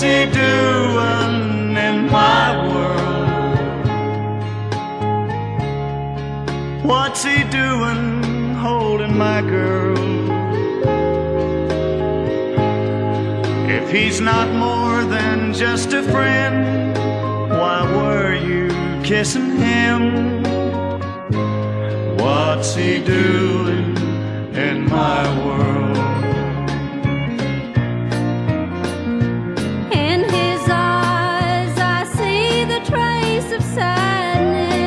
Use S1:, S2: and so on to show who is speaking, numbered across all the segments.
S1: What's he doing in my world? What's he doing holding my girl? If he's not more than just a friend, why were you kissing him? What's he doing in my world?
S2: In his eyes I see the trace of sadness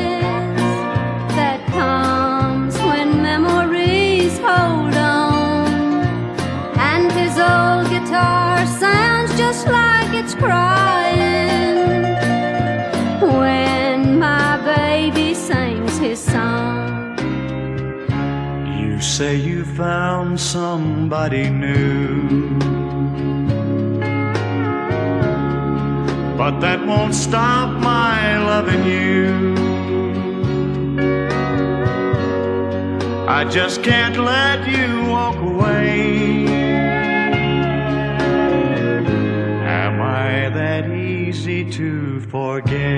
S2: that comes when memories hold on, and his old guitar sounds just like it's crying when my baby sings his song.
S1: You say you found somebody new, but that won't stop my loving you. I just can't let you walk away. Am I that easy to forget?